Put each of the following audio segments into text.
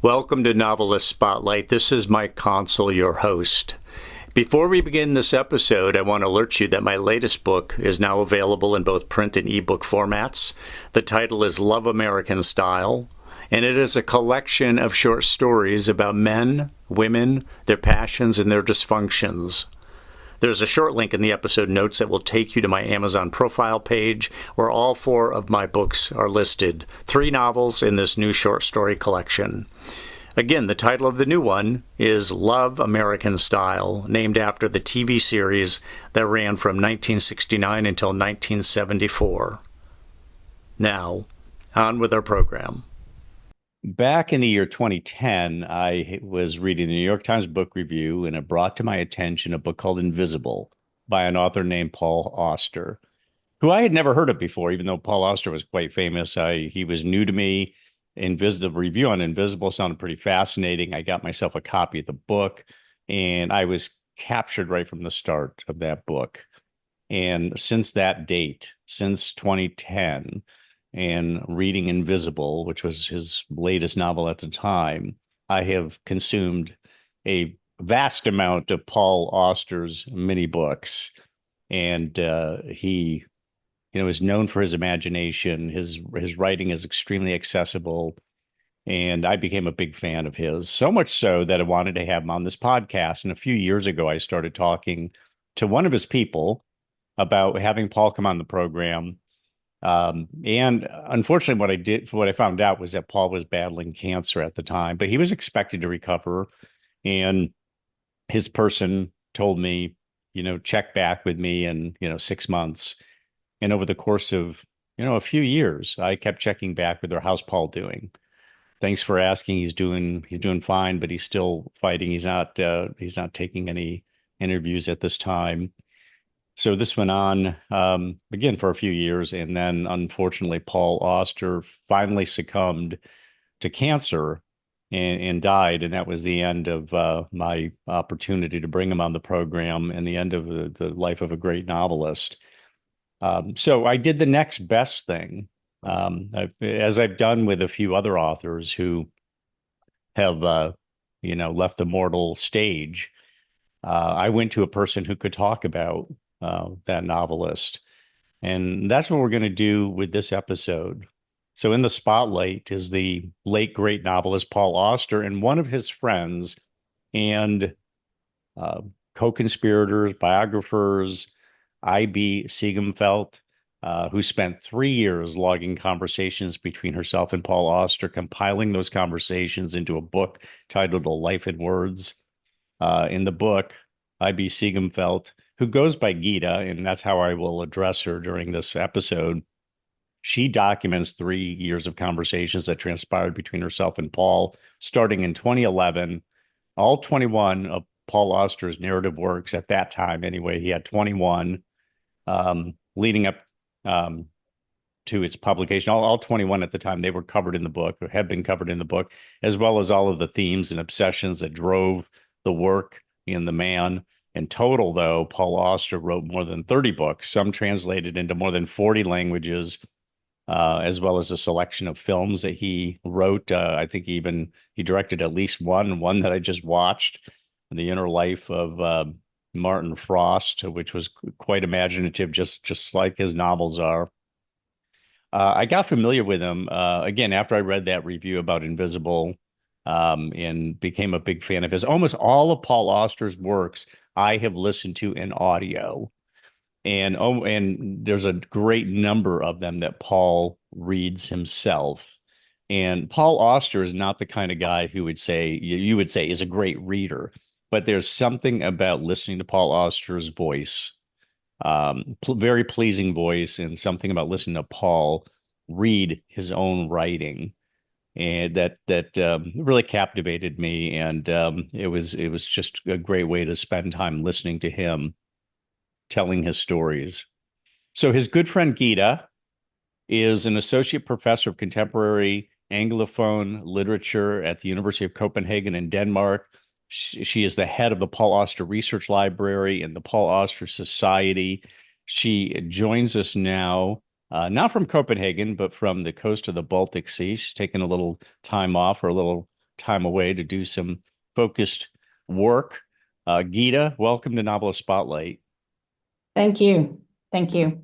Welcome to Novelist Spotlight. This is Mike Consol, your host. Before we begin this episode, I want to alert you that my latest book is now available in both print and ebook formats. The title is Love American Style, and it is a collection of short stories about men, women, their passions, and their dysfunctions. There's a short link in the episode notes that will take you to my Amazon profile page, where all 4 of my books are listed, 3 novels in this new short story collection. Again, the title of the new one is Love American Style, named after the TV series that ran from 1969 until 1974. Now, on with our program. Back in the year 2010, I was reading the New York Times Book Review, and it brought to my attention a book called Invisible by an author named Paul Auster, who I had never heard of before, even though Paul Auster was quite famous. He was new to me. The review on Invisible sounded pretty fascinating. I got myself a copy of the book, and I was captured right from the start of that book. And since that date, since 2010, and reading Invisible, which was his latest novel at the time, I have consumed a vast amount of Paul Auster's mini books. And he, is known for his imagination. His writing is extremely accessible. And I became a big fan of his, so much so that I wanted to have him on this podcast. And a few years ago, I started talking to one of his people about having Paul come on the program. And unfortunately, what I found out was that Paul was battling cancer at the time, but he was expected to recover. And his person told me, check back with me in, 6 months. And over the course of, a few years, I kept checking back with her. How's Paul doing? Thanks for asking. He's doing fine, but he's still fighting. He's not taking any interviews at this time. So this went on again for a few years, and then unfortunately, Paul Auster finally succumbed to cancer and died, and that was the end of my opportunity to bring him on the program and the end of the life of a great novelist. So I did the next best thing, as I've done with a few other authors who have left the mortal stage. I went to a person who could talk about that novelist. And that's what we're going to do with this episode. So in the spotlight is the late, great novelist Paul Auster and one of his friends and co-conspirators, biographers, I.B. Siegumfeldt, who spent 3 years logging conversations between herself and Paul Auster, compiling those conversations into a book titled A Life in Words. In the book, I.B. Siegumfeldt, who goes by Gita, and that's how I will address her during this episode. She documents 3 years of conversations that transpired between herself and Paul, starting in 2011. All 21 of Paul Auster's narrative works at that time, anyway, he had 21 leading up to its publication. All 21 at the time, they were covered in the book, or have been covered in the book, as well as all of the themes and obsessions that drove the work in the man. In total, though, Paul Auster wrote more than 30 books, some translated into more than 40 languages, as well as a selection of films that he wrote. I think he directed at least one that I just watched, The Inner Life of Martin Frost, which was quite imaginative, just like his novels are. I got familiar with him, again, after I read that review about Invisible, and became a big fan of his. Almost all of Paul Auster's works I have listened to in audio, and there's a great number of them that Paul reads himself. And Paul Auster is not the kind of guy who would say you would say is a great reader, but there's something about listening to Paul Auster's voice, very pleasing voice, and something about listening to Paul read his own writing, and that really captivated me. And it was just a great way to spend time listening to him telling his stories. So his good friend Gita is an associate professor of contemporary Anglophone literature at the University of Copenhagen in Denmark. She is the head of the Paul Auster Research Library and the Paul Auster Society. She joins us now, not from Copenhagen, but from the coast of the Baltic Sea. She's taken a little time off or a little time away to do some focused work. Gita, welcome to Novelist Spotlight. Thank you. Thank you.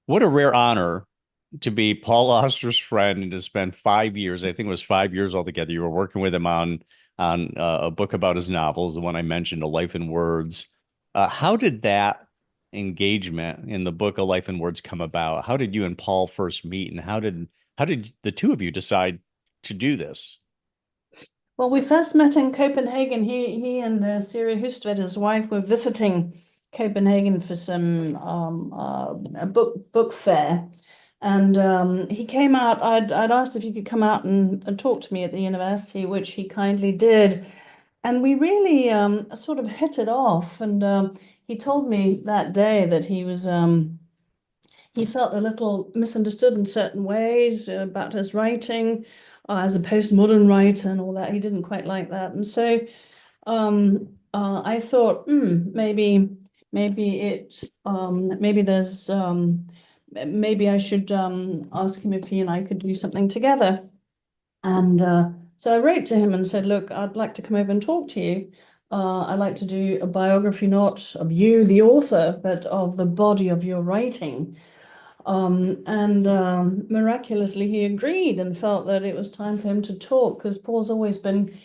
What a rare honor to be Paul Auster's friend and to spend 5 years. I think it was 5 years altogether. You were working with him on a book about his novels, the one I mentioned, A Life in Words. How did that engagement in the book A Life in Words come about? How did you and Paul first meet, and how did the two of you decide to do this? Well, we first met in Copenhagen. He and Siri Hustved, his wife, were visiting Copenhagen for some a book fair, and he came out. I'd asked if he could come out and talk to me at the university, which he kindly did, and we really sort of hit it off. And he told me that day that he felt a little misunderstood in certain ways about his writing as a postmodern writer and all that. He didn't quite like that. And so I thought, maybe there's, maybe I should ask him if he and I could do something together. And so I wrote to him and said, look, I'd like to come over and talk to you. I'd like to do a biography, not of you, the author, but of the body of your writing. And miraculously, he agreed and felt that it was time for him to talk because Paul's always been,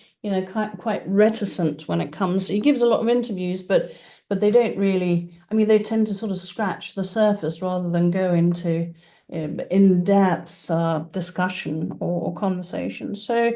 quite reticent when it comes. He gives a lot of interviews, but they don't really. I mean, they tend to sort of scratch the surface rather than go into in-depth discussion or conversation. So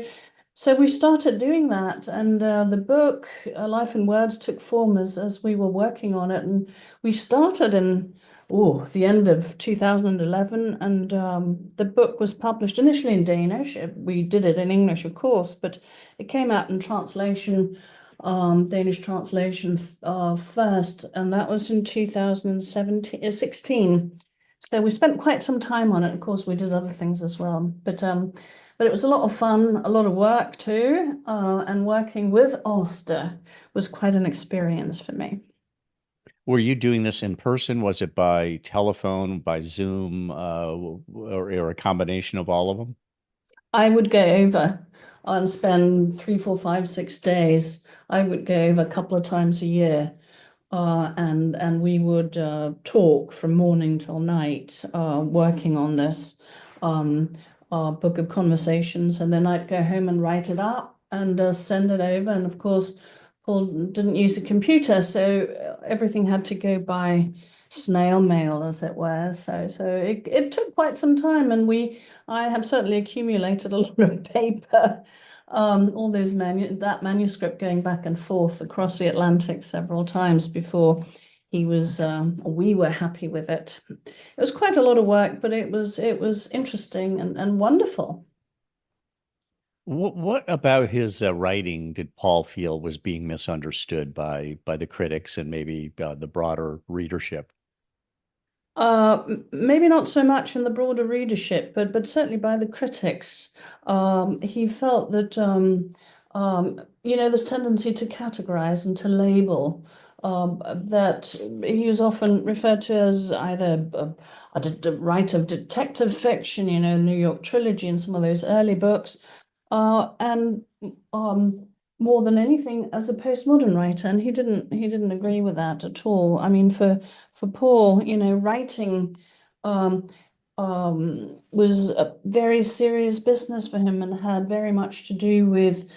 we started doing that, and the book, A Life in Words, took form as we were working on it, and we started in the end of 2011, and the book was published initially in Danish. We did it in English, of course, but it came out in translation, Danish translation first, and that was in 2016. So we spent quite some time on it. Of course, we did other things as well, but it was a lot of fun, a lot of work too, and working with Auster was quite an experience for me. Were you doing this in person? Was it by telephone, by Zoom, or a combination of all of them? I would go over and spend 3, 4, 5, 6 days. I would go over a couple of times a year, and we would talk from morning till night, working on this book of conversations, and then I'd go home and write it up and send it over. And of course, Paul didn't use a computer, so everything had to go by snail mail, as it were. So it took quite some time, and I have certainly accumulated a lot of paper, all those that manuscript going back and forth across the Atlantic several times before we were happy with it. It was quite a lot of work, but it was interesting and wonderful. What about his writing did Paul feel was being misunderstood by the critics and maybe the broader readership? Maybe not so much in the broader readership, but certainly by the critics. He felt that this tendency to categorize and to label, that he was often referred to as either a writer of detective fiction, New York Trilogy and some of those early books, and more than anything as a postmodern writer, and he didn't agree with that at all. I mean, for Paul, writing was a very serious business for him and had very much to do with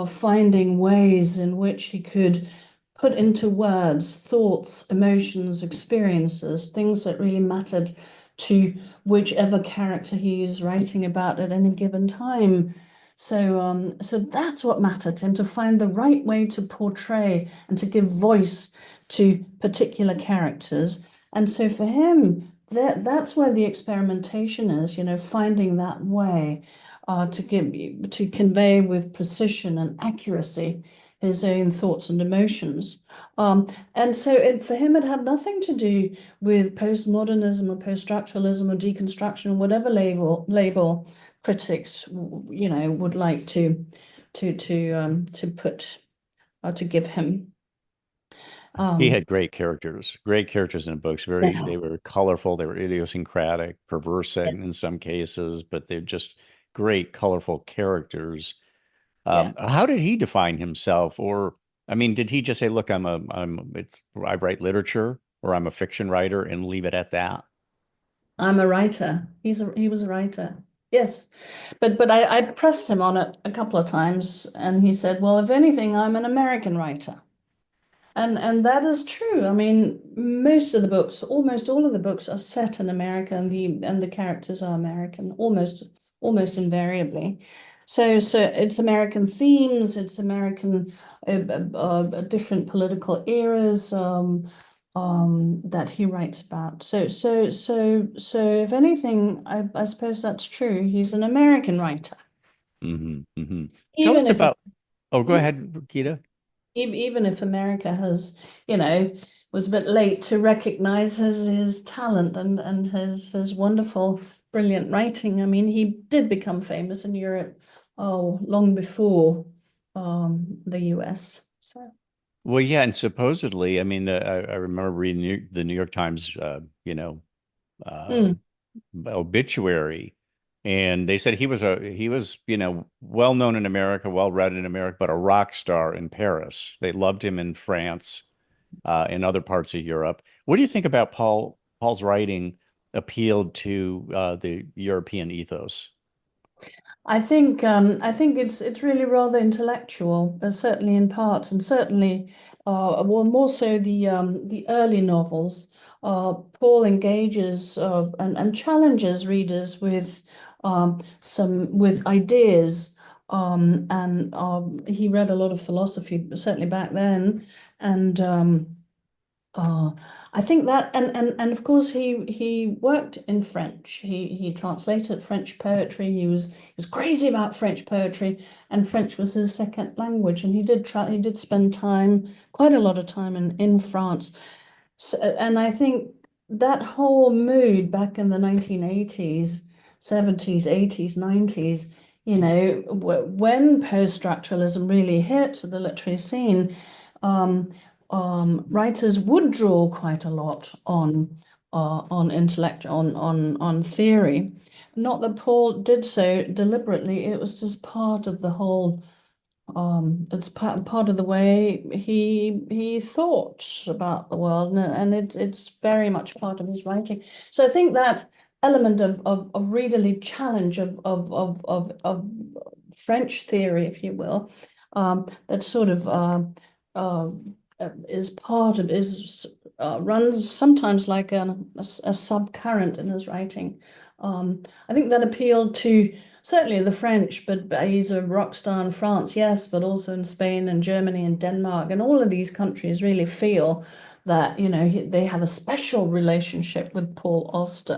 finding ways in which he could put into words thoughts, emotions, experiences, things that really mattered to whichever character he is writing about at any given time. So that's what mattered to him, to find the right way to portray and to give voice to particular characters. And so for him, that's where the experimentation is, finding that way to convey with precision and accuracy his own thoughts and emotions. And so for him, it had nothing to do with postmodernism or post-structuralism or deconstruction or whatever label critics, would like to give him. He Um, had great characters in the books. yeah. They were colorful, they were idiosyncratic, perverse in some cases, but they're just great, colorful characters. Yeah. How did he define himself? Or, I mean, did he just say, look, I write literature, or I'm a fiction writer, and leave it at that? I'm a writer. He was a writer. Yes. But I pressed him on it a couple of times, and he said, well, if anything, I'm an American writer. And that is true. I mean, most of the books, almost all of the books are set in America, and the characters are American, almost invariably. So it's American themes, it's American different political eras that he writes about. So if anything, I suppose that's true. He's an American writer, Tell me even if about, oh, go ahead, Gita. even if America has, you know, was a bit late to recognize his talent and his wonderful, brilliant writing. I mean, he did become famous in Europe, oh, long before the US. So. Well, yeah, and supposedly, I mean, I remember reading the New York Times, uh, Mm. obituary, and they said he was, well known in America, well read in America, but a rock star in Paris. They loved him in France, in other parts of Europe. What do you think about Paul's writing appealed to the European ethos? I think it's really rather intellectual, certainly in parts, and certainly, well, more so the early novels. Paul engages and challenges readers with some with ideas, and he read a lot of philosophy, certainly back then, and uh, I think that, and of course he worked in French. He translated French poetry. He was crazy about French poetry, and French was his second language. And he did spend time, quite a lot of time in France. So, and I think that whole mood back in the 1980s, 70s, 80s, 90s, you know, when post-structuralism really hit the literary scene, um, writers would draw quite a lot on intellect, on theory. Not that Paul did so deliberately, it was just part of the whole, it's part of the way he thought about the world, and it's very much part of his writing. So I think that element of readerly challenge of French theory, if you will, that sort of uh, is part of is runs sometimes like a subcurrent in his writing. I think that appealed to certainly the French, but he's a rock star in France, yes, but also in Spain and Germany and Denmark, and all of these countries really feel that, you know, they have a special relationship with Paul Auster,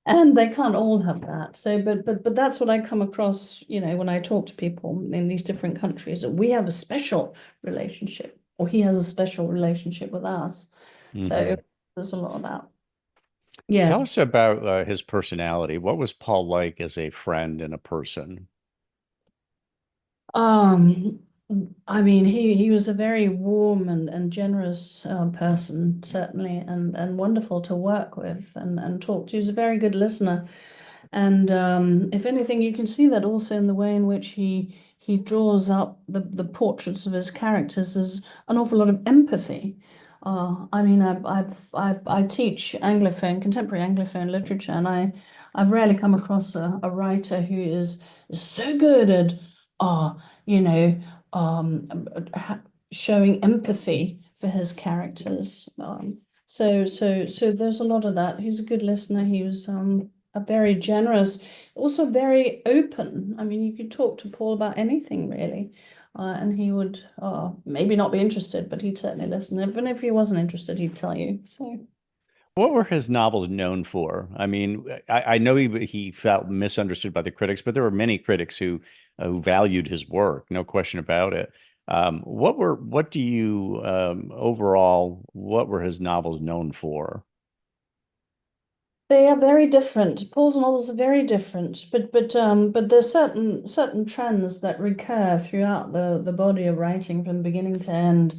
and they can't all have that. So, but that's what I come across, you know, when I talk to people in these different countries, that we have a special relationship, or he has a special relationship with us. So Mhm. there's a lot of that. Yeah. Tell us about his personality. What was Paul like as a friend and a person? Um, I mean, he was a very warm and generous person, certainly, and wonderful to work with and talk to. He was a very good listener. And if anything, you can see that also in the way in which he draws up the portraits of his characters as an awful lot of empathy. I mean, I teach Anglophone, contemporary Anglophone literature, and I've rarely come across a writer who is so good at, uh, you know, showing empathy for his characters. So there's a lot of that. He's a good listener. He was a very generous, also very open. I mean, you could talk to Paul about anything really, and he would maybe not be interested, but he'd certainly listen. Even if he wasn't interested, he'd tell you. So. What were his novels known for? I mean, I know he felt misunderstood by the critics, but there were many critics who valued his work, no question about it. What do you overall? What were his novels known for? They are very different. Paul's novels are very different, but there's certain trends that recur throughout the body of writing from beginning to end.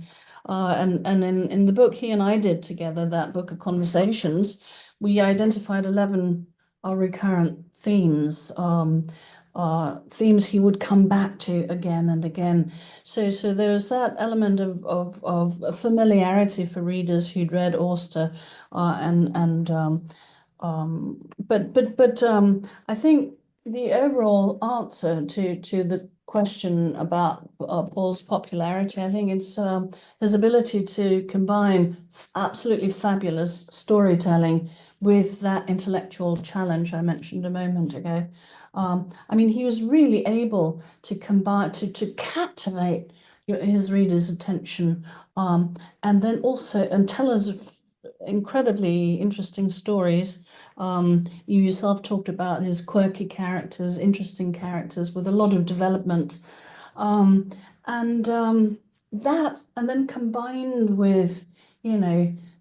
And in the book he and I did together, that book of conversations, we identified 11 recurrent themes. themes he would come back to again and again. So there was that element of familiarity for readers who'd read Auster, but I think the overall answer to the question about Paul's popularity, I think it's his ability to combine absolutely fabulous storytelling with that intellectual challenge I mentioned a moment ago. I mean, he was really able to combine to captivate his readers' attention, and then also tell us incredibly interesting stories. You yourself talked about his quirky characters, interesting characters with a lot of development. And then combined with,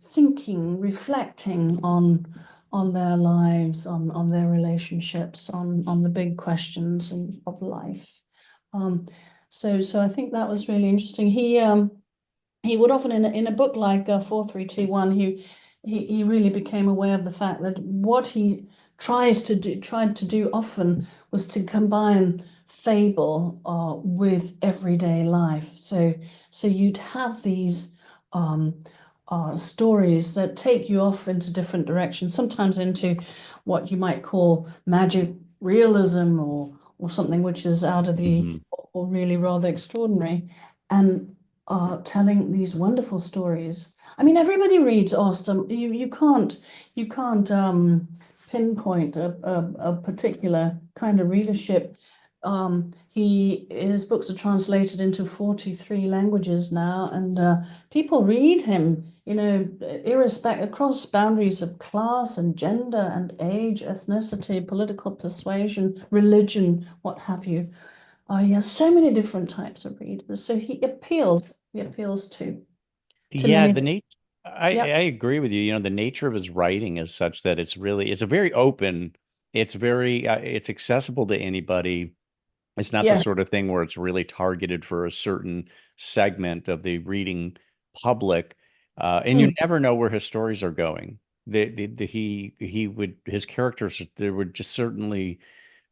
thinking, reflecting on their lives, on their relationships, on the big questions of life. So I think that was really interesting. He would often in a book like 4321, he really became aware of the fact that what he tried to do often was to combine fable with everyday life. So you'd have these stories that take you off into different directions, sometimes into what you might call magic realism or something which is out of the or really rather extraordinary, and telling these wonderful stories. I mean, everybody reads Austen. You can't pinpoint a particular kind of readership. His books are translated into 43 languages now, and people read him, irrespective across boundaries of class and gender and age, ethnicity, political persuasion, religion, what have you. He has so many different types of readers, so he appeals to Yeah, many. the nature. I Yeah, agree with you. The nature of his writing is such that it's a very open. It's very it's accessible to anybody. It's not the yeah, sort of thing where it's really targeted for a certain segment of the reading public, and you mm, never know where his stories are going. He would his characters, there would just certainly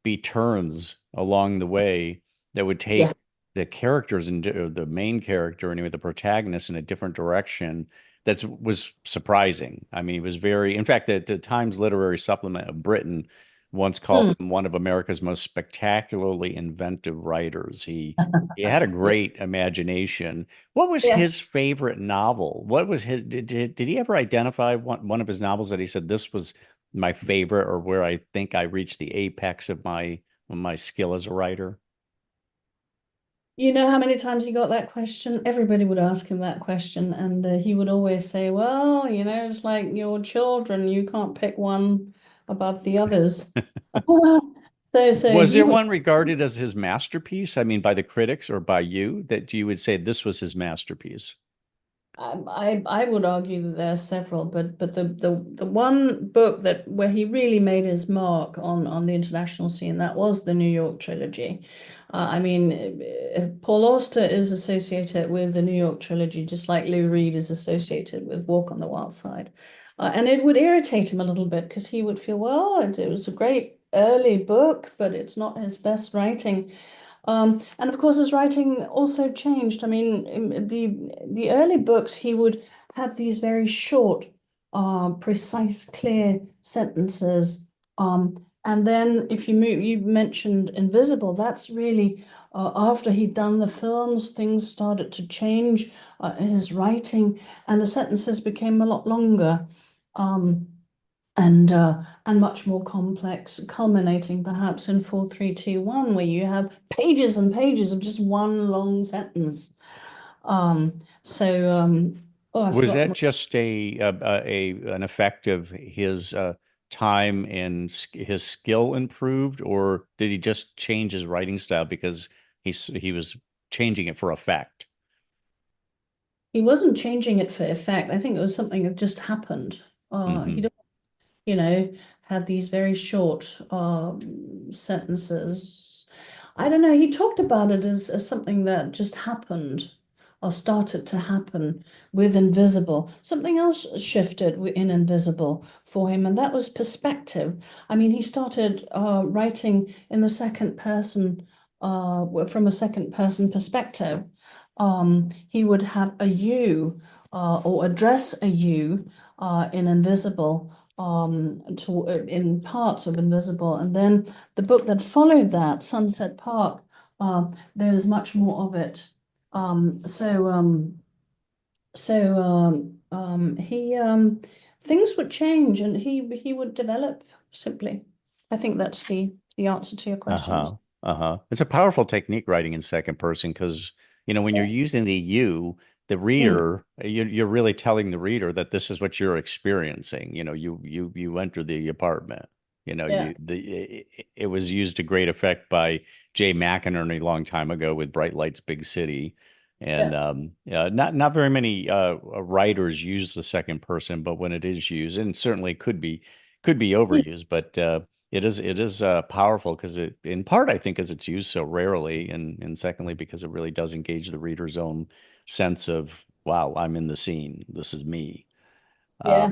be turns along the way that would yeah, take the characters and the main character, anyway, the protagonist, in a different direction. That was surprising. I mean, it was very. In fact, the Times Literary Supplement of Britain once called mm. him one of America's most spectacularly inventive writers. He had a Yeah, great imagination. What was yeah. his favorite novel? What was his? Did he ever identify one of his novels that he said this was my favorite, or where I think I reached the apex of my skill as a writer? You know how many times he got that question? Everybody would ask him that question, and he would always say, "Well, it's like your children; you can't pick one above the others." So Was he there would. one regarded as his masterpiece? I mean, by the critics or by you, that you would say this was his masterpiece? I would argue that there are several, but the one book that where he really made his mark on the international scene, that was the New York trilogy. I mean, Paul Auster is associated with the New York trilogy, just like Lou Reed is associated with Walk on the Wild Side, and it would irritate him a little bit because he would feel, well, it was a great early book, but it's not his best writing. And of course, his writing also changed. I mean, in the early books, he would have these very short, precise, clear sentences. And then, if you mentioned Invisible, that's really after he'd done the films, things started to change in his writing, and the sentences became a lot longer. Um, and much more complex, culminating perhaps in 4321, where you have pages and pages of just one long sentence. Um, so oh, I Was forgot. that just an effect of his time and his skill improved, or did he just change his writing style because he was changing it for effect? He wasn't changing it for effect. I think it was something that just happened. He, Hmm. you know, had these very short sentences. I don't know. He talked about it as something that just happened. or started to happen with Invisible. Something else shifted in Invisible for him, and that was perspective. I mean, he started writing in the second person, from a second person perspective. He would have a you, or address a you in Invisible, in parts of Invisible. And then the book that followed that, Sunset Park, there's much more of it. He things would change, and he would develop simply. I think that's the answer to your questions. It's a powerful technique writing in second person because, when you're using the you, the reader, you're really telling the reader that this is what you're experiencing. You enter the apartment. It was used to great effect by Jay McInerney a long time ago with Bright Lights, Big City. And not very many writers use the second person, but when it is used, and certainly could be overused, but it is powerful because in part, I think, as it's used so rarely, and secondly, because it really does engage the reader's own sense of, wow, I'm in the scene. This is me. Yeah.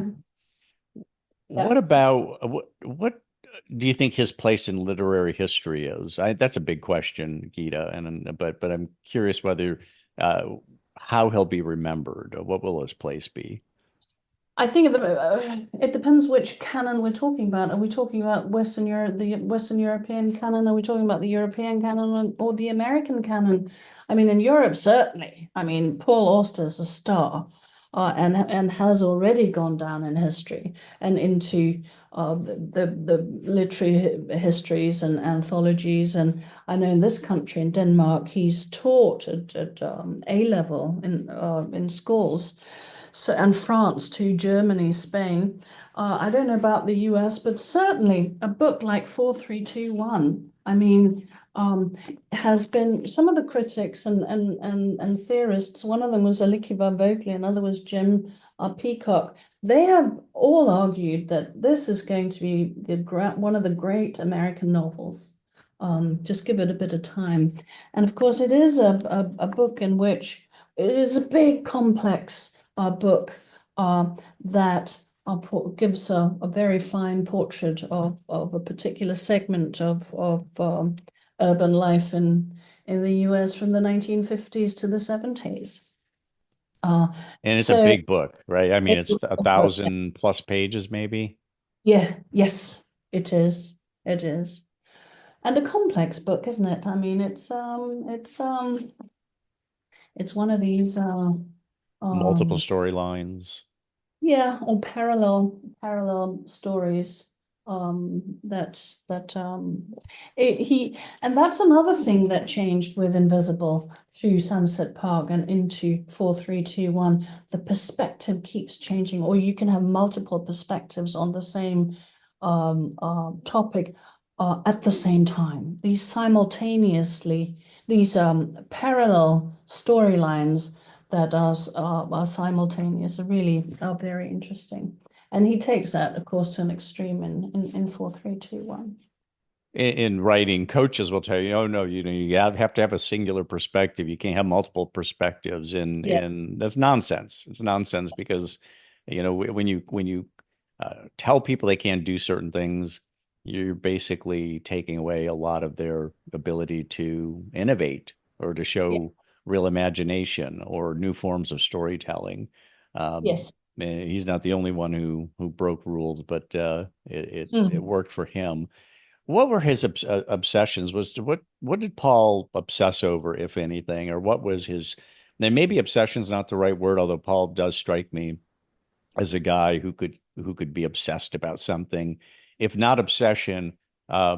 What about what do you think his place in literary history is? That's a big question, Geeta, but I'm curious whether how he'll be remembered. What will his place be? I think it depends which canon we're talking about. Are we talking about the Western European canon? Are we talking about the European canon or the American canon? I mean, in Europe, certainly. I mean, Paul Auster is a star, and has already gone down in history and into the literary histories and anthologies. And I know in this country, in Denmark, he's taught at A level in schools. So, and France to Germany, Spain. I don't know about the US, but certainly a book like 4321, I mean, has been, some of the critics and theorists, one of them was Aliki van Vogelen, another was Jim Peacock. They have all argued that this is going to be one of the great American novels. Just give it a bit of time. And of course, it is a book in which it is a big, complex book that gives a very fine portrait of a particular segment of urban life in the US from the 1950s to the 70s. And it's a big book, right? I mean, it's 1,000+ pages, maybe. Yeah, yes, it is. It is. And a complex book, isn't it? I mean, it's one of these multiple storylines. Yeah, or parallel stories. And that's another thing that changed with Invisible through Sunset Park and into 4321. The perspective keeps changing, or you can have multiple perspectives on the same topic at the same time. These parallel storylines that are simultaneous are very interesting. And he takes that, of course, to an extreme in 4321. In writing, coaches will tell you, oh no, you have to have a singular perspective. You can't have multiple perspectives, and that's nonsense. It's nonsense because when you tell people they can't do certain things, you're basically taking away a lot of their ability to innovate or to show real imagination or new forms of storytelling. Yes. He's not the only one who broke rules, but it worked for him. What were his obsessions? What did Paul obsess over, if anything, or what was his? Now, maybe obsession is not the right word, although Paul does strike me as a guy who could be obsessed about something, if not obsession.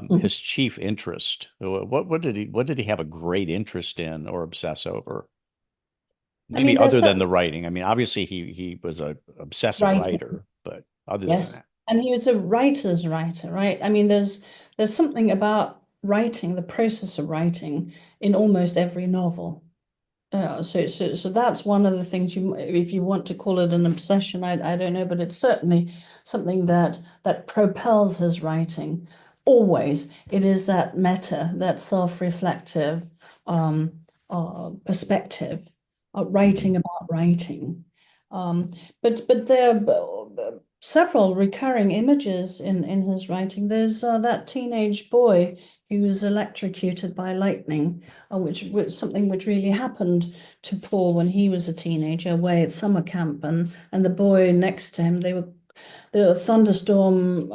His chief interest. What did he have a great interest in or obsess over? Maybe other than the writing. I mean, obviously he was a obsessive writer, but other than that. And he was a writer's writer, right? I mean, there's something about writing, the process of writing, in almost every novel. So that's one of the things if you want to call it an obsession, I don't know, but it's certainly something that propels his writing. Always, it is that meta, that self-reflective perspective writing about writing. But there are several recurring images in his writing. There's that teenage boy who was electrocuted by lightning, which something which really happened to Paul when he was a teenager away at summer camp, and the boy next to him, there was a thunderstorm,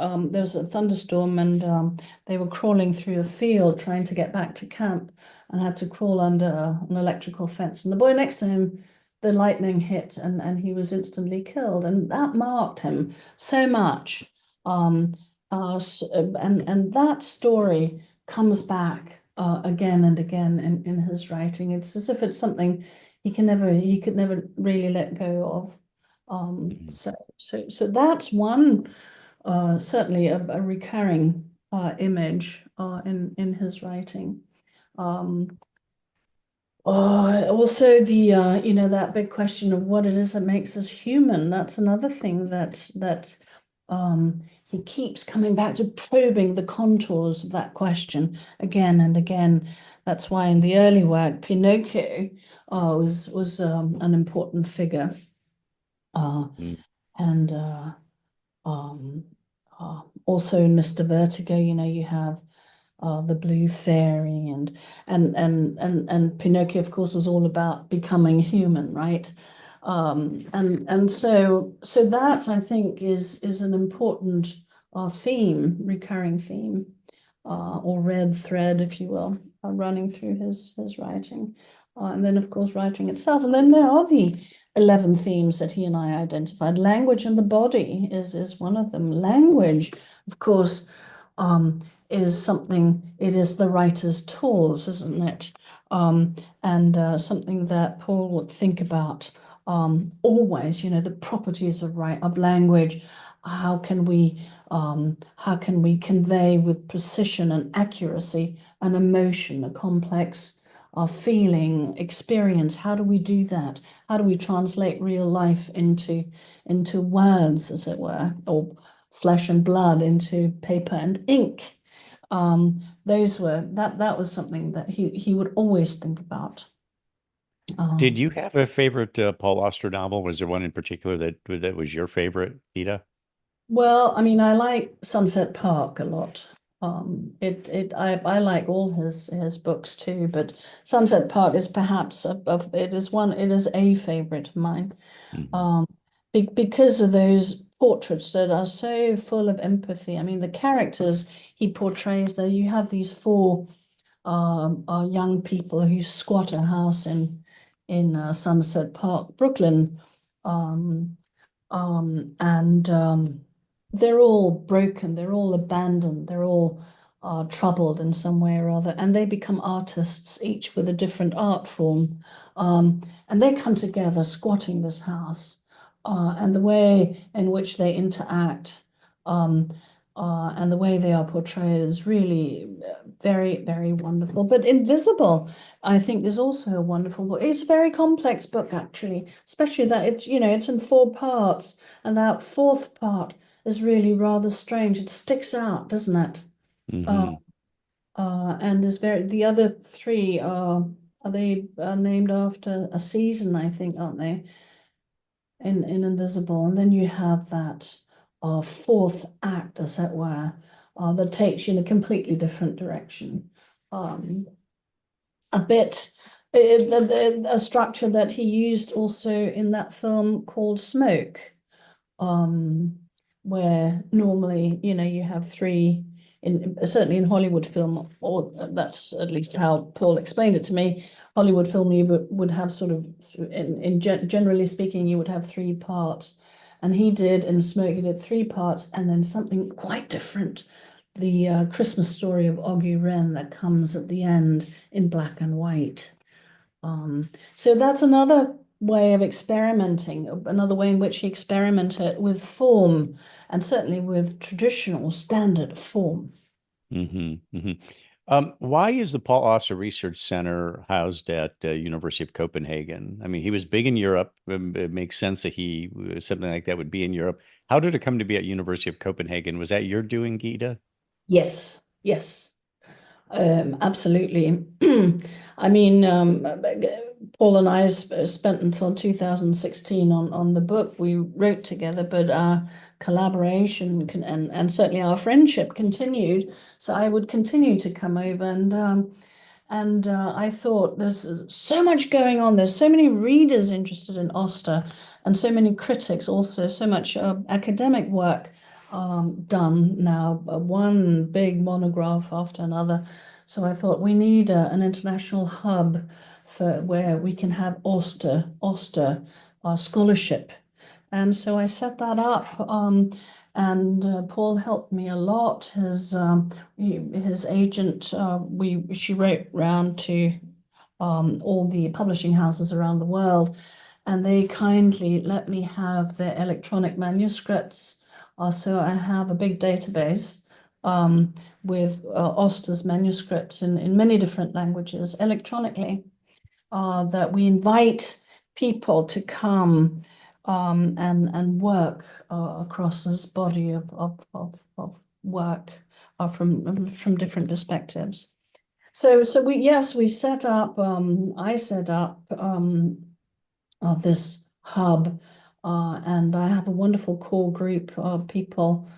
and they were crawling through a field trying to get back to camp and had to crawl under an electrical fence. And the boy next to him, the lightning hit, and he was instantly killed. And that marked him so much. And that story comes back again and again in his writing. It's as if it's something he could never really let go of. So that's one certainly a recurring image in his writing. Also the that big question of what it is that makes us human. That's another thing that he keeps coming back to, probing the contours of that question again and again. That's why in the early work, Pinocchio was an important figure. And also in Mr. Vertigo, you have the Blue Fairy, and Pinocchio, of course, was all about becoming human, right? And so that, I think, is an important theme, recurring theme, or red thread, if you will, running through his writing. And then, of course, writing itself. And then there are the 11 themes that he and I identified. Language and the body is one of them. Language, of course, is something, it is the writer's tools, isn't it? And something that Paul would think about always, the properties of language. How can we convey with precision and accuracy an emotion, a complex feeling, experience? How do we do that? How do we translate real life into words, as it were, or flesh and blood into paper and ink? That was something that he would always think about. Did you have a favorite Paul Auster novel? Was there one in particular that was your favorite, Theda? Well, I mean, I like Sunset Park a lot. I like all his books too, but Sunset Park is perhaps it is a favorite of mine. Because of those portraits that are so full of empathy. I mean, the characters he portrays there, you have these four young people who squat a house in Sunset Park, Brooklyn, and they're all broken, they're all abandoned, they're all troubled in some way or other, and they become artists, each with a different art form, and they come together squatting this house, and the way in which they interact, and the way they are portrayed is really very, very wonderful. But Invisible, I think, is also a wonderful book. It's a very complex book, actually, especially that it's in 4 parts, and that 4th part is really rather strange. It sticks out, doesn't it? And is the other 3 are they named after a season, I think, aren't they? In Invisible, and then you have that 4th act, as it were, that takes you in a completely different direction. A bit a structure that he used also in that film called Smoke, where normally you have 3 certainly in Hollywood film, or that's at least how Paul explained it to me. Hollywood film, you would have sort of, generally speaking, you would have 3 parts, and he did in Smoke. He did 3 parts, and then something quite different. The Christmas Story of Augie Wren that comes at the end in black and white. So that's another way of experimenting, another way in which he experimented with form, and certainly with traditional standard form. Why is the Paul Auster Research Center housed at University of Copenhagen? I mean, he was big in Europe. It makes sense that something like that would be in Europe. How did it come to be at University of Copenhagen? Was that your doing, Gita? Yes. Absolutely. I mean, Paul and I spent until 2016 on the book we wrote together, but our collaboration and certainly our friendship continued. So I would continue to come over and I thought there's so much going on. There's so many readers interested in Auster and so many critics also, so much academic work done now, one big monograph after another. So I thought we need an international hub for where we can have Auster scholarship. And so I set that up, and Paul helped me a lot. His agent, she wrote round to all the publishing houses around the world, and they kindly let me have their electronic manuscripts. So I have a big database with Auster's manuscripts in many different languages electronically that we invite people to come and work across this body of work from different perspectives. So we set up, I set up this hub, and I have a wonderful core group of people,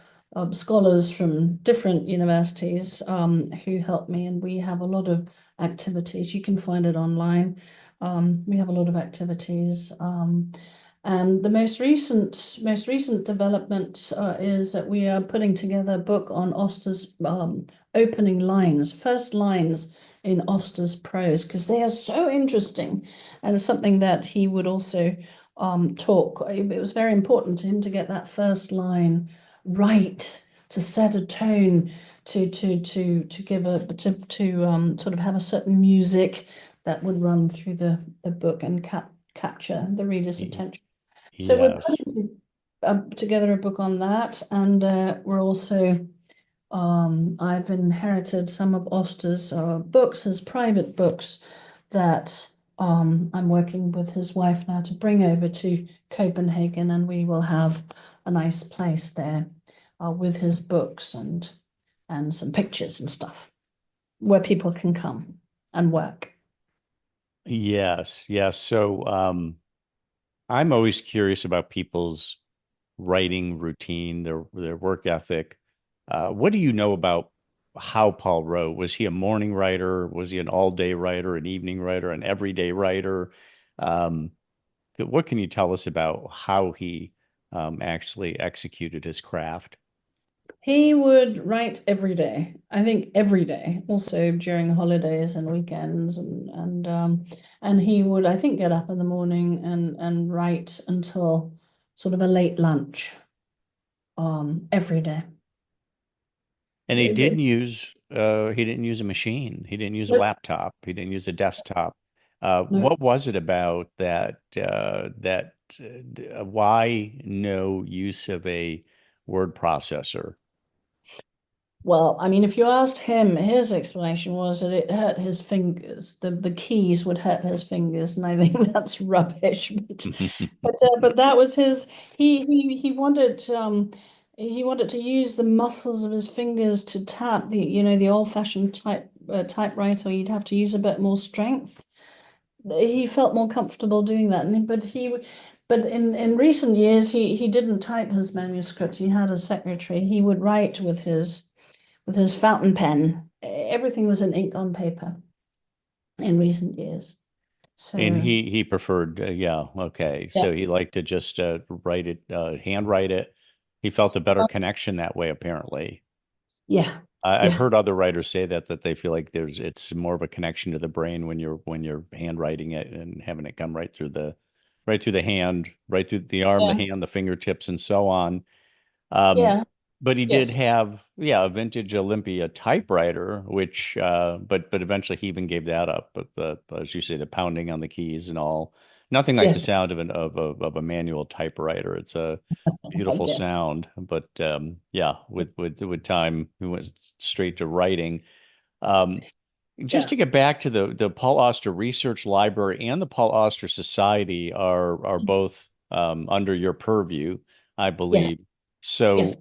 scholars from different universities who help me, and we have a lot of activities. You can find it online. We have a lot of activities. And the most recent development is that we are putting together a book on Auster's opening lines, first lines in Auster's prose, because they are so interesting, and it's something that he would also talk. It was very important to him to get that first line right, to set a tone, to give sort of have a certain music that would run through the book and capture the reader's attention. So we're Yes. putting together a book on that, and we're also I've inherited some of Auster's books, his private books, that I'm working with his wife now to bring over to Copenhagen, and we will have a nice place there with his books and some pictures and stuff where people can come and work. Yes. Yes. So I'm always curious about people's writing routine, their work ethic. What do you know about how Paul wrote? Was he a morning writer? Was he an all-day writer, an evening writer, an everyday writer? Um, what can you tell us about how he actually executed his craft? He would write every day. I think every day, also during holidays and weekends, and he would, I think, get up in the morning and write until sort of a late lunch, every day. And It- he didn't use a machine. He didn't use a it- laptop. He didn't use a desktop. no, What was it about why no use of a word processor? well, I mean, if you asked him, his explanation was that it hurt his fingers. The keys would hurt his fingers, and I think that's rubbish. But that was his. He wanted to use the muscles of his fingers to tap the old-fashioned typewriter. You'd have to use a bit more strength. He felt more comfortable doing that, but in recent years he didn't type his manuscripts. He had a secretary. He would write with his fountain pen. Everything was in ink on paper in recent years. And So he preferred, yeah, okay. yeah, So he liked to just write it, handwrite it. He felt a better connection that way, apparently. yeah, I've yeah, heard other writers say that they feel like it's more of a connection to the brain when you're handwriting it and having it come right through the hand, right through the arm, the yeah, hand, the fingertips, and so on. Um, yeah, but he did yes, have, yeah, a vintage Olympia typewriter, which, but eventually he even gave that up. But as you say, the pounding on the keys and all, nothing like the yes, sound of a manual typewriter. It's a beautiful yes, sound, but yeah, with time, he went straight to writing. Um, just yeah, to get back to the Paul Auster Research Library and the Paul Auster Society are both under your purview, I yes, believe. So, yes.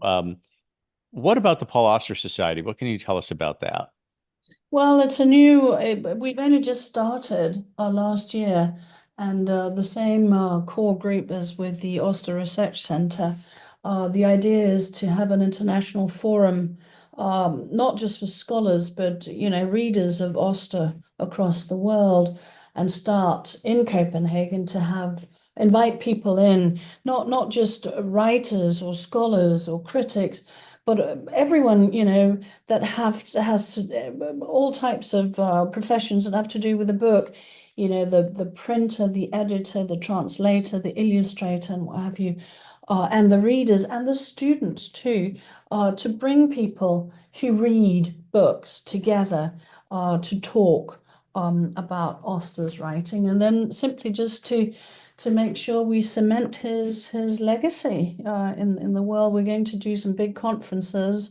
what about the Paul Auster Society? What can you tell us about that? Well, we've only just started last year, and the same core group as with the Auster Research Centre. The idea is to have an international forum, not just for scholars, but readers of Auster across the world, and start in Copenhagen to have invite people in, not just writers or scholars or critics, but everyone, that has all types of professions that have to do with the book, the printer, the editor, the translator, the illustrator, and what have you, and the readers and the students too, to bring people who read books together to talk about Auster's writing, and then simply just to make sure we cement his legacy in the world. We're going to do some big conferences.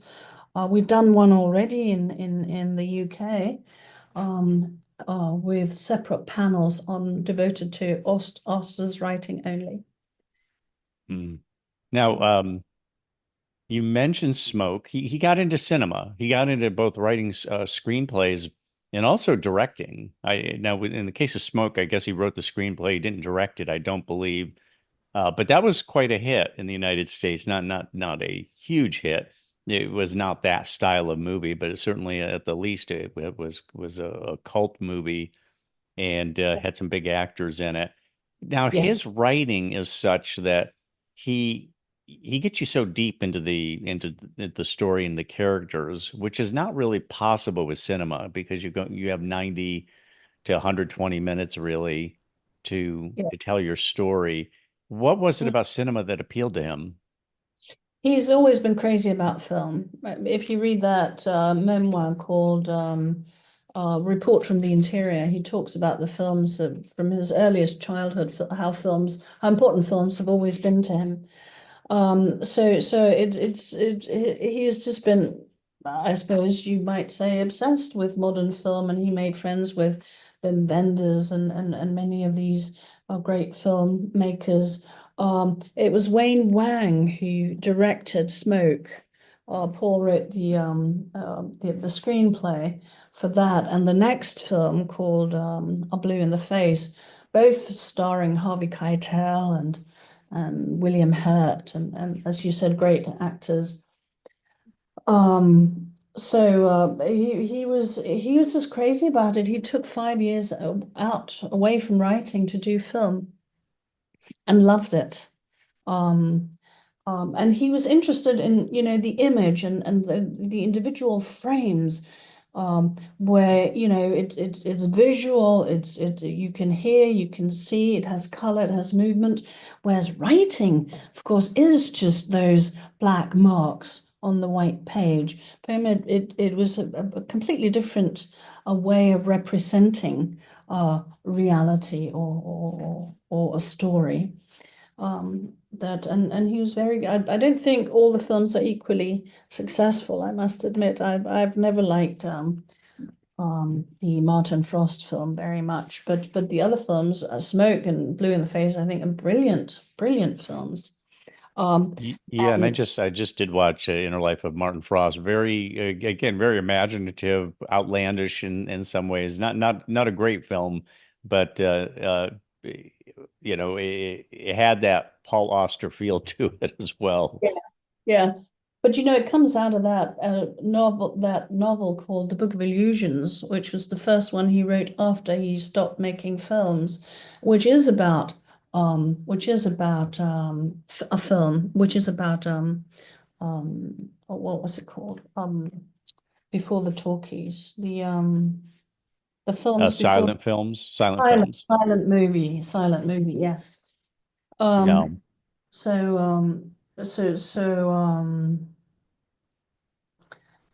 We've done one already in the UK, with separate panels devoted to Auster's writing only. Hmm. Now, you mentioned Smoke. He got into cinema. He got into both writing screenplays and also directing. Now in the case of Smoke, I guess he wrote the screenplay. He didn't direct it, I don't believe. But that was quite a hit in the United States. Not a huge hit. It was not that style of movie, but it certainly, at the least, it was a cult movie and had some big actors in it. Now, Yes. his writing is such that he he gets you so deep into the story and the characters, which is not really possible with cinema because you have 90 to 120 minutes really Yeah. to tell your story. What was it about cinema that appealed to him? He's always been crazy about film. If you read that memoir called Report from the Interior, he talks about the films from his earliest childhood, how important films have always been to him. He has just been, I suppose you might say, obsessed with modern film, and he made friends with Wim Wenders and many of these great filmmakers. It was Wayne Wang who directed Smoke. Paul wrote the screenplay for that, and the next film called A Blue in the Face, both starring Harvey Keitel and William Hurt, and as you said, great actors. He was just crazy about it. He took 5 years out away from writing to do film and loved it. Um, and he was interested in, the image and the individual frames, where, it's visual, you can hear, you can see, it has color, it has movement, whereas writing, of course, is just those black marks on the white page. For him, it was a completely different way of representing reality or a story. And he was very. I don't think all the films are equally successful. I must admit, I've never liked the Martin Frost film very much, but the other films, Smoke and Blue in the Face, I think are brilliant, brilliant films. Um, Yeah, and and I just did watch Inner Life of Martin Frost. Very again, very imaginative, outlandish in some ways. Not a great film, but it had that Paul Auster feel to it as well. yeah, yeah. But it comes out of that novel called The Book of Illusions, which was the first one he wrote after he stopped making films, which is about a film, which is about what was it called? Before the talkies, the films before Silent films. silent movie, yes. Yeah. Um, so um so so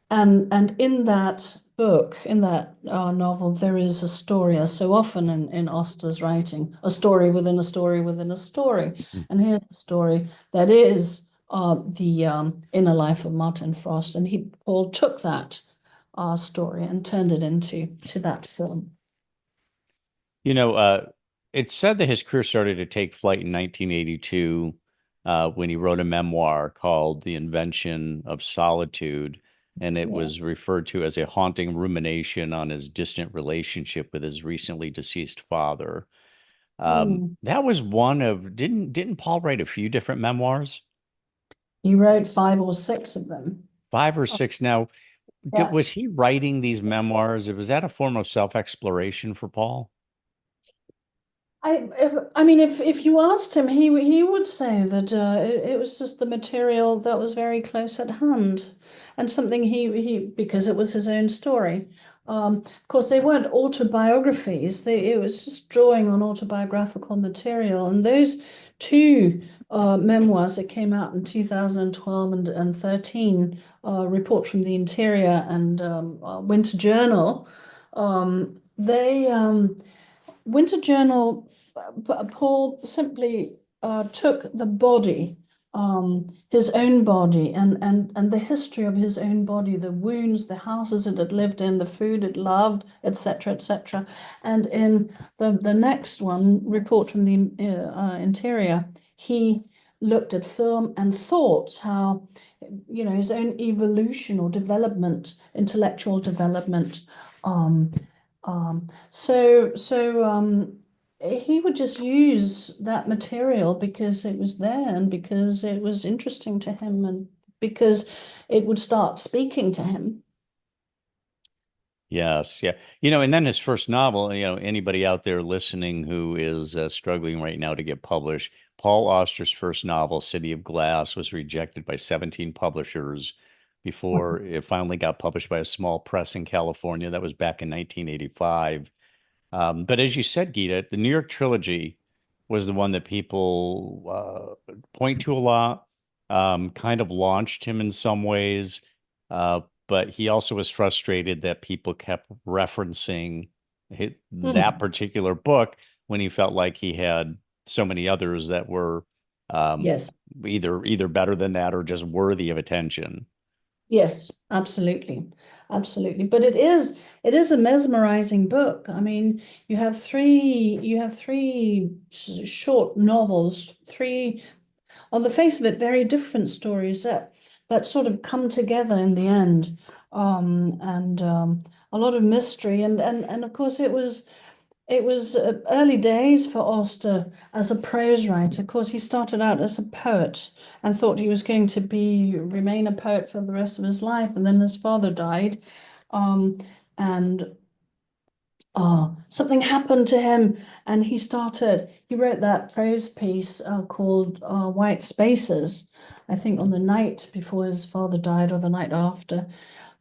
And in that book, in that novel, there is a story, as so often in Auster's writing, a story within a story within a story. And here's a story that is the inner life of Martin Frost. And Paul took that story and turned it into that film. You know, it's said that his career started to take flight in 1982 when he wrote a memoir called The Invention of Solitude. and it Yeah. was referred to as a haunting rumination on his distant relationship with his recently deceased father. Mm. That was one of, didn't Paul write a few different memoirs? He wrote 5 or 6 of them. 5 or 6 now. Yeah. Was he writing these memoirs? Was that a form of self-exploration for Paul? I mean, if you asked him, he would say that it was just the material that was very close at hand, and something he because it was his own story. Of course, they weren't autobiographies. It was just drawing on autobiographical material, and those two memoirs that came out in 2012 and 13, Report from the Interior and Winter Journal, they Winter Journal, Paul simply took the body, his own body, and the history of his own body, the wounds, the houses it had lived in, the food it loved, etc., etc. And in the next one, Report from the Interior, he looked at film and thoughts, how, his own evolution or development, intellectual development. Um, he would just use that material because it was there and because it was interesting to him and because it would start speaking to him. Yes, yeah. And then his first novel, anybody out there listening who is struggling right now to get published, Paul Auster's first novel, City of Glass, was rejected by 17 publishers before it finally got published by a small press in California. That was back in 1985. But as you said, Gita, the New York trilogy was the one that people point to a lot, kind of launched him in some ways. But he also was frustrated that people kept referencing that Hmm. particular book when he felt like he had so many others that were um, Yes. either better than that or just worthy of attention. Yes, absolutely. Absolutely. But it is a mesmerizing book. I mean, you have three short novels, three, on the face of it, very different stories that sort of come together in the end. And a lot of mystery and of course it was early days for Auster as a prose writer. Of course, he started out as a poet and thought he was going to remain a poet for the rest of his life. And then his father died, um, and something happened to him, and he wrote that prose piece called White Spaces, I think on the night before his father died or the night after,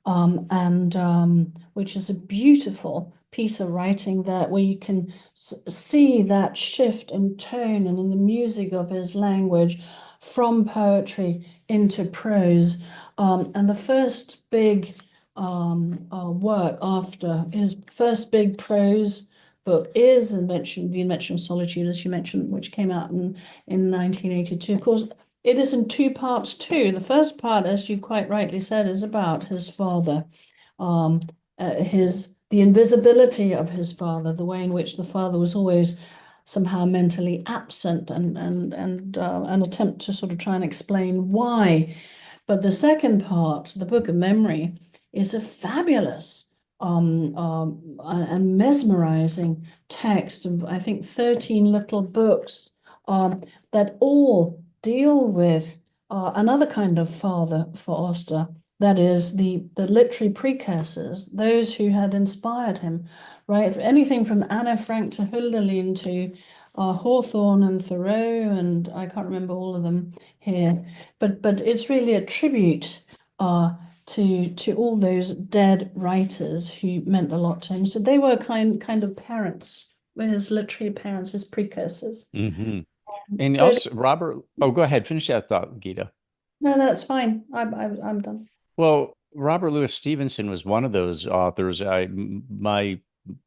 and which is a beautiful piece of writing that where you can see that shift in tone and in the music of his language from poetry into prose. And the first big work after his first big prose book is The Invention of Solitude, as you mentioned, which came out in 1982. Of course, it is in 2 parts too. The first part, as you quite rightly said, is about his father, um, the invisibility of his father, the way in which the father was always somehow mentally absent, and an attempt to sort of try and explain why. But the second part, the Book of Memory, is a fabulous and mesmerizing text of, I think, 13 little books that all deal with another kind of father for Auster, that is the literary precursors, those who had inspired him, right? Anything from Anne Frank to Hölderlin to Hawthorne and Thoreau, and I can't remember all of them here, but it's really a tribute to all those dead writers who meant a lot to him. So they were kind of parents, his literary parents, his precursors. Hmm. And So also, Robert, oh, go ahead, finish that thought, Gita. no, that's fine. I'm done. Well, Robert Louis Stevenson was one of those authors. My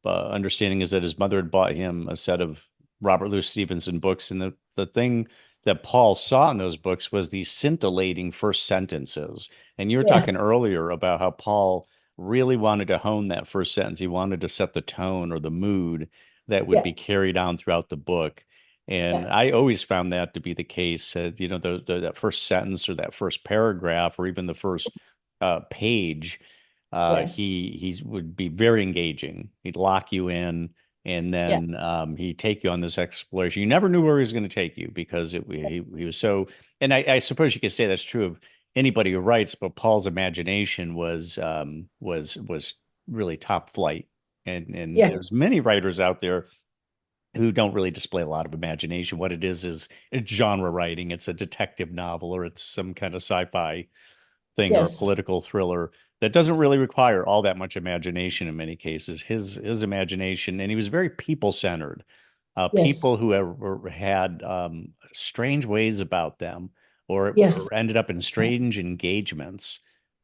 understanding is that his mother had bought him a set of Robert Louis Stevenson books, and the thing that Paul saw in those books was these scintillating first sentences. And you were Yeah, talking earlier about how Paul really wanted to hone that first sentence. He wanted to set the tone or the mood that would yeah, be carried on throughout the book. And yeah, I always found that to be the case. That first sentence or that first paragraph or even the first page, Yes. he would be very engaging. He'd lock you in, and Yeah. then he'd take you on this exploration. You never knew where he was going to take you because he was so. And I suppose you could say that's true of anybody who writes, but Paul's imagination was really top flight. And Yeah. there's many writers out there who don't really display a lot of imagination. What it is it's genre writing. It's a detective novel or it's some kind of sci-fi thing or a Yes. political thriller that doesn't really require all that much imagination in many cases. His imagination, and he was very people centered. Yes. People who had strange ways about them, Yes. or ended up in strange engagements.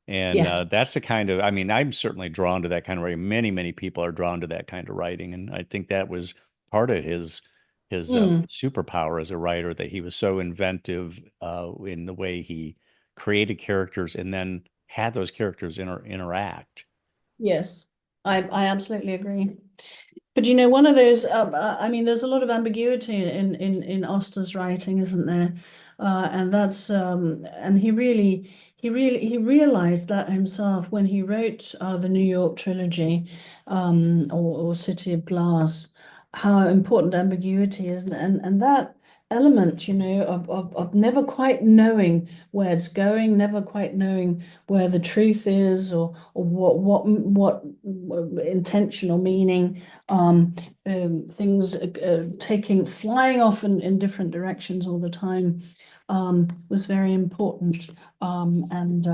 And Yeah. that's the kind of, I mean, I'm certainly drawn to that kind of writing. Many people are drawn to that kind of writing, and I think that was part of his Mm. superpower as a writer, that he was so inventive in the way he created characters and then had those characters interact. Yes. I absolutely agree. But you know, one of those, I mean, there's a lot of ambiguity in Auster's writing, isn't there? And that's and he realized that himself when he wrote the New York trilogy, or City of Glass, how important ambiguity is, and that element, you know, of never quite knowing where it's going, never quite knowing where the truth is, or what intention or meaning, things flying off in different directions all the time, was very important. And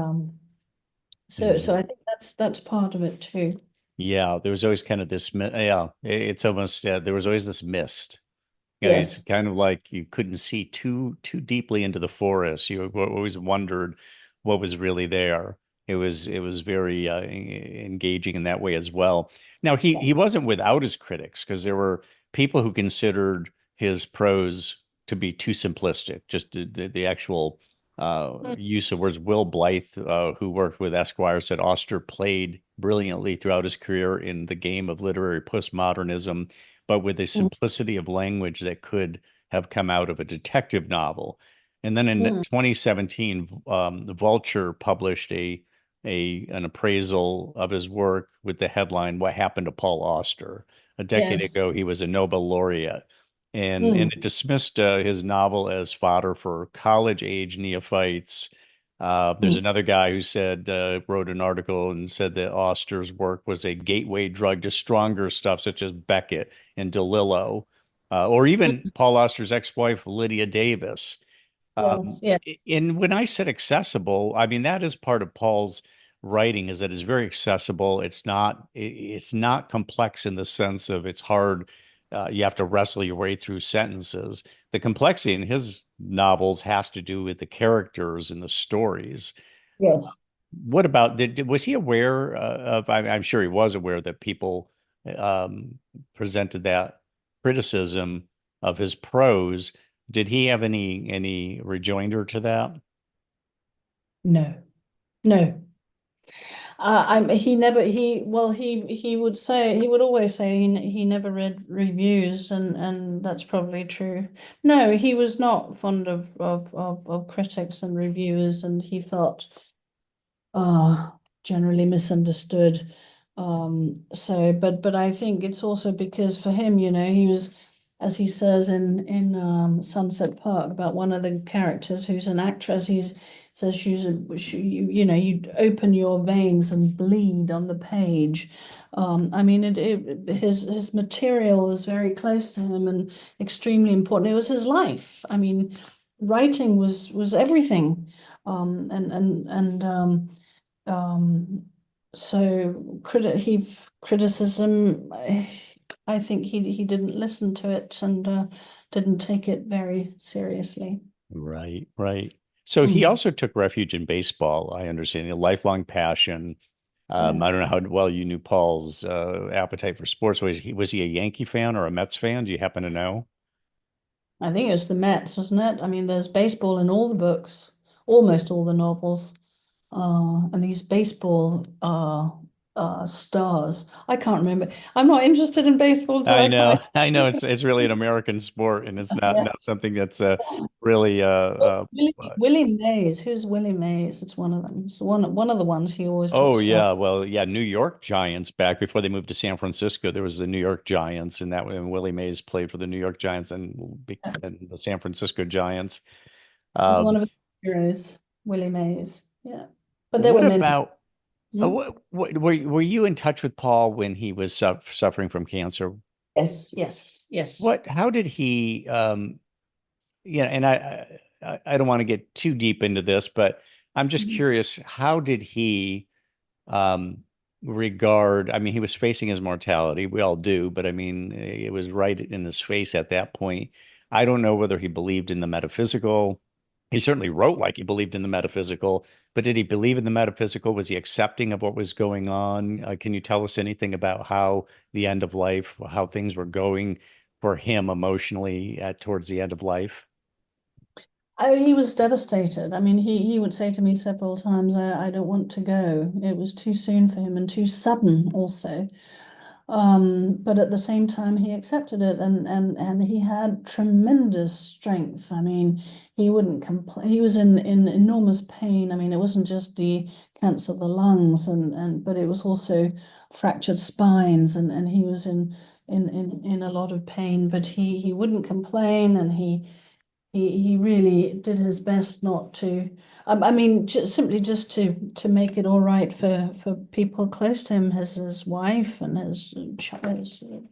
so I think that's part of it too. Yeah, there was always kind of this, yeah, it's almost, there was always this mist. You know, he's Yes, kind of like you couldn't see too deeply into the forest. You always wondered what was really there. It was very engaging in that way as well. Now he wasn't without his critics, because there were people who considered his prose to be too simplistic. Just the actual use of words. Will Blythe, who worked with Esquire, said Auster played brilliantly throughout his career in the game of literary postmodernism, but with a mm, simplicity of language that could have come out of a detective novel. And then in mm, 2017, the Vulture published an appraisal of his work with the headline "What Happened to Paul Auster." A decade yes, ago, he was a Nobel laureate, and mm, it dismissed his novel as fodder for college-age neophytes. There's mm, another guy who said, wrote an article and said that Auster's work was a gateway drug to stronger stuff such as Beckett and DeLillo, or even mm, Paul Auster's ex-wife, Lydia Davis. yes, yes, And when I said accessible, I mean, that is part of Paul's writing, is that it's very accessible. It's not complex in the sense of it's hard. You have to wrestle your way through sentences. The complexity in his novels has to do with the characters and the stories. yes. What about was he aware of? I'm sure he was aware that people um, presented that criticism of his prose. Did he have any rejoinder to that? No, no. He never, he would say, he would always say he never read reviews, and that's probably true. No, he was not fond of critics and reviewers, and he felt generally misunderstood. But I think it's also because for him, you know, he was, as he says in Sunset Park about one of the characters who's an actress, he's says you know, you open your veins and bleed on the page. I mean, his material was very close to him and extremely important. It was his life. I mean, writing was everything. And um, so criticism, I think he didn't listen to it and didn't take it very seriously. Right, right. So he Mm. also took refuge in baseball, I understand, a lifelong passion. Yeah, I don't know how well you knew Paul's appetite for sports. Was he a Yankee fan or a Mets fan? Do you happen to know? I think it was the Mets, wasn't it? I mean, there's baseball in all the books, almost all the novels, and these baseball stars. I can't remember. I'm not interested in baseball, so I I know, can't. I know it's really an American sport, and it's not Yeah. not something that's really Willie Mays. Who's Willie Mays? It's one of them. It's one of the ones he always oh talks about. yeah, well yeah, New York Giants back before they moved to San Francisco. There was the New York Giants, and that when Willie Mays played for the New York Giants and the San Francisco Giants. He's one Um, of his heroes, Willie Mays. Yeah. But there were what many. about Hmm? what were you in touch with Paul when he was suffering from cancer? Yes, yes, yes. What how did he yeah, and I don't want to get too deep into this, but I'm just Mhm. curious, how did he um, regard? I mean, he was facing his mortality. We all do, but I mean, it was right in his face at that point. I don't know whether he believed in the metaphysical. He certainly wrote like he believed in the metaphysical, but did he believe in the metaphysical? Was he accepting of what was going on? Can you tell us anything about how the end of life, how things were going for him emotionally towards the end of life? He was devastated. I mean, he would say to me several times, I don't want to go. It was too soon for him and too sudden also. But at the same time, he accepted it, and he had tremendous strength. I mean, he wouldn't complain. He was in enormous pain. I mean, it wasn't just the cancer of the lungs, but it was also fractured spines, and he was in a lot of pain. But he wouldn't complain, and he really did his best not to. I mean, simply just to make it all right for people close to him, his wife and his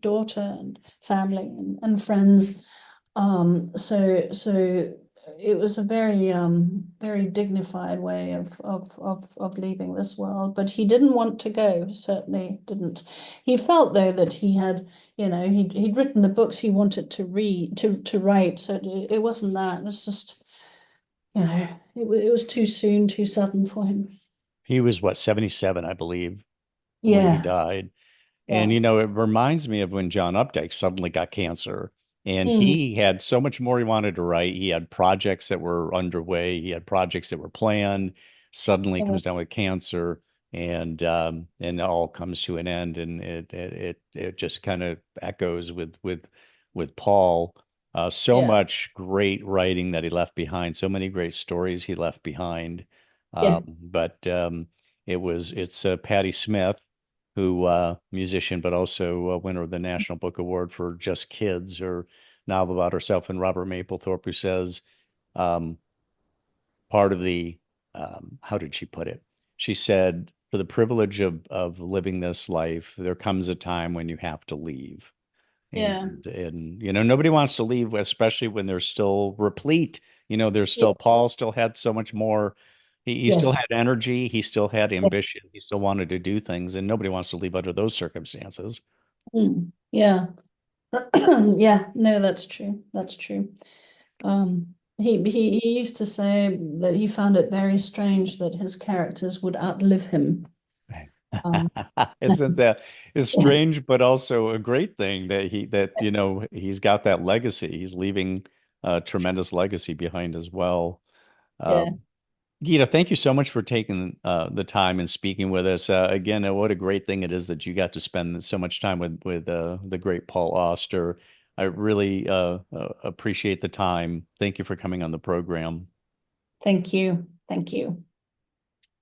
daughter and family and friends. So it was a very dignified way of leaving this world. But he didn't want to go, certainly didn't. He felt though that he had, he'd written the books he wanted to read to write. So it wasn't that. It was just, it was too soon, too sudden for him. He was what, 77, I believe, when he Yeah, died. And, yeah. it reminds me of when John Updike suddenly got cancer. And Mm, he had so much more he wanted to write. He had projects that were underway, he had projects that were planned. Suddenly yeah, comes down with cancer, and it all comes to an end. And it just kind of echoes with Paul. So yeah, much great writing that he left behind, so many great stories he left behind. yeah, But it's Patti Smith, who musician, but also a winner of the National Book Award for Just Kids, her novel about herself and Robert Mapplethorpe, who says um, part of the how did she put it? She said, "For the privilege of living this life, there comes a time when you have to leave." yeah, And nobody wants to leave, especially when they're still replete. There's yeah. still Paul still had so much more. He still Yes. had energy. He still had ambition. He still wanted to do things, and nobody wants to leave under those circumstances. Yeah. Yeah, no, that's true. That's true. He used to say that he found it very strange that his characters would outlive him. Um, Isn't that is strange, but also a great thing that he's got that legacy. He's leaving a tremendous legacy behind as well. yeah, Um, Gita, thank you so much for taking the time and speaking with us. Again, what a great thing it is that you got to spend so much time with the great Paul Auster. I really appreciate the time. Thank you for coming on the program. thank you. Thank you.